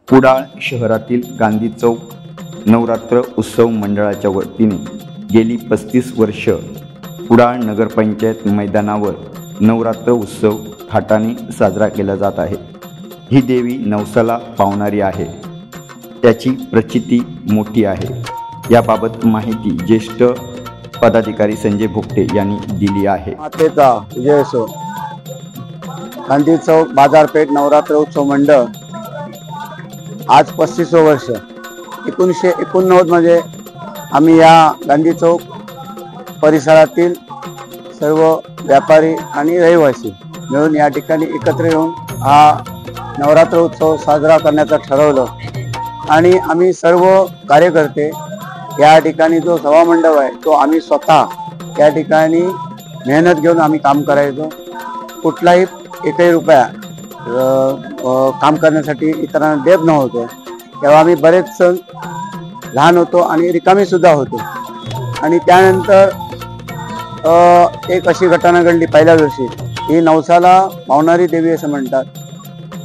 कुडाळ शहरातील गांधी चौक नवरात्र उत्सव मंडळाच्या वतीने गेली 35 वर्ष कुडाळ नगरपंचायत मैदानावर नवरात्र उत्सव थाटाने साजरा केला जात आहे। ही देवी नवसाला पावणारी आहे, त्याची प्रचिती मोठी आहे। याबाबत माहिती ज्येष्ठ पदाधिकारी संजय भोगटे यांनी दिली आहे। मातेचा विजय असो। गांधी चौक बाजारपेठ नवरात्र उत्सव मंडळ आज 35 वर्ष 1989 मध्ये आम्ही या गांधी चौक परिसरातील सर्व व्यापारी आणि रहिवासी मिळून या ठिकाणी एकत्र येऊन हा नवरात्र उत्सव साजरा करण्याचं ठरवलं आणि आम्ही सर्व कार्यकर्ते या ठिकाणी जो सभा मंडप आहे तो आम्ही स्वतः या ठिकाणी मेहनत घेऊन आम्ही काम करायचो। कुठलाही एकही रुपया काम करण्यासाठी इतरांना देत नव्हतो। तेव्हा आम्ही बरेच सण लहान होतो आणि रिकामी सुद्धा होतो। आणि त्यानंतर एक अशी घटना घडली पहिल्या दिवशी। ही नवसाला पावणारी देवी असं म्हणतात।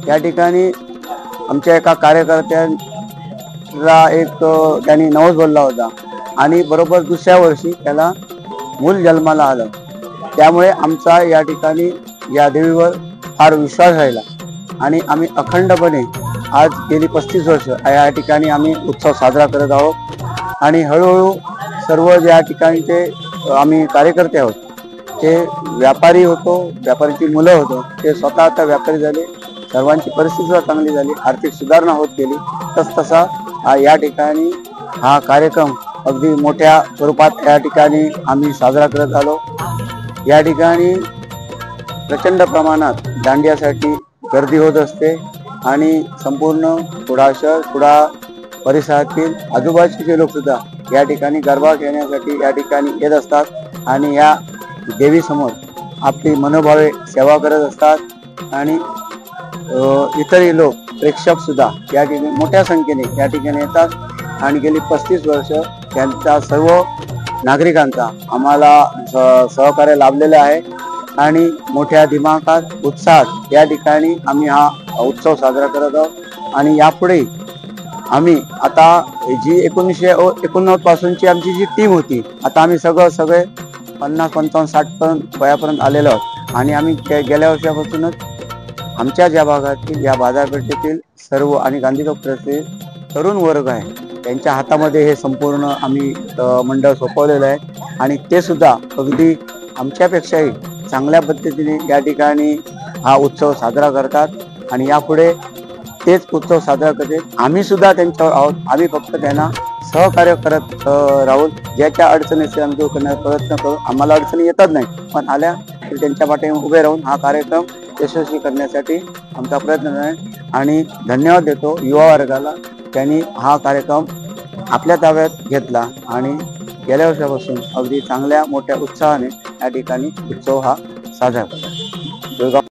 या ठिकाणी आमच्या एका कार्यकर्त्याला त्यांनी नवस बोलला होता आणि बरोबर दुसऱ्या वर्षी त्याला मूल जन्माला आलं। त्यामुळे आमचा या ठिकाणी या देवीवर फार विश्वास राहिला आणि आम्ही अखंडपणे आज गेली 35 वर्ष या ठिकाणी आम्ही उत्सव साजरा करत आहोत। आणि हळूहळू सर्व या ठिकाणचे आम्ही कार्यकर्ते आहोत ते व्यापारी होतो, व्यापारीची मुलं होतो ते स्वतः आता व्यापारी झाले। सर्वांची परिस्थिती सुद्धा चांगली झाली, आर्थिक सुधारणा होत गेली। तसतसा या ठिकाणी हा कार्यक्रम अगदी मोठ्या स्वरूपात या ठिकाणी आम्ही साजरा करत आलो। या ठिकाणी प्रचंड प्रमाणात दांडियासाठी गर्दी होत असते आणि संपूर्ण कुडाळ शहर कुडाळ परिसरातील आजूबाजूचे लोक सुद्धा या ठिकाणी गरबा खेळण्यासाठी या ठिकाणी येत असतात आणि या देवीसमोर आपली मनोभावे सेवा करत असतात। आणि इतरही लोक प्रेक्षक सुद्धा या ठिकाणी मोठ्या संख्येने या ठिकाणी येतात आणि गेली 35 वर्ष त्यांचा सर्व नागरिकांचा आम्हाला सहकार्य लाभलेलं आहे आणि मोठ्या दिमाखात उत्साहात या ठिकाणी आम्ही हा उत्सव साजरा करत आहोत। आणि यापुढे आम्ही आता जी 1989 पासूनची आमची जी टीम होती, आता आम्ही सगळे 50, 55, 60 वयापर्यंत आलेलो आहोत। आणि आम्ही गेल्या वर्षापासूनच आमच्या ज्या भागातील या बाजारपेठेतील सर्व आणि गांधी चौकातील तरुण वर्ग आहे त्यांच्या हातामध्ये हे संपूर्ण आम्ही मंडळ सोपवलेलं आहे आणि ते सुद्धा अगदी आमच्यापेक्षाही चांगल्या पद्धतीने या ठिकाणी हा उत्सव साजरा करतात आणि यापुढे तेच उत्सव साजरा करते। आम्ही सुद्धा त्यांच्यावर आहोत, आम्ही फक्त त्यांना सहकार्य करत राहून ज्याच्या अडचणीचे आम्ही दूर करण्याचा प्रयत्न करू। आम्हाला अडचणी येतात नाही, पण आल्या तर त्यांच्या पाठीमागे उभे राहून हा कार्यक्रम यशस्वी करण्यासाठी आमचा प्रयत्न आहे। आणि धन्यवाद देतो युवा वर्गाला, त्यांनी हा कार्यक्रम आपल्या ताब्यात घेतला आणि गेल्या वर्षापासून अगदी चांगल्या मोठ्या उत्साहाने या ठिकाणी उत्सव हा साजरा करतात।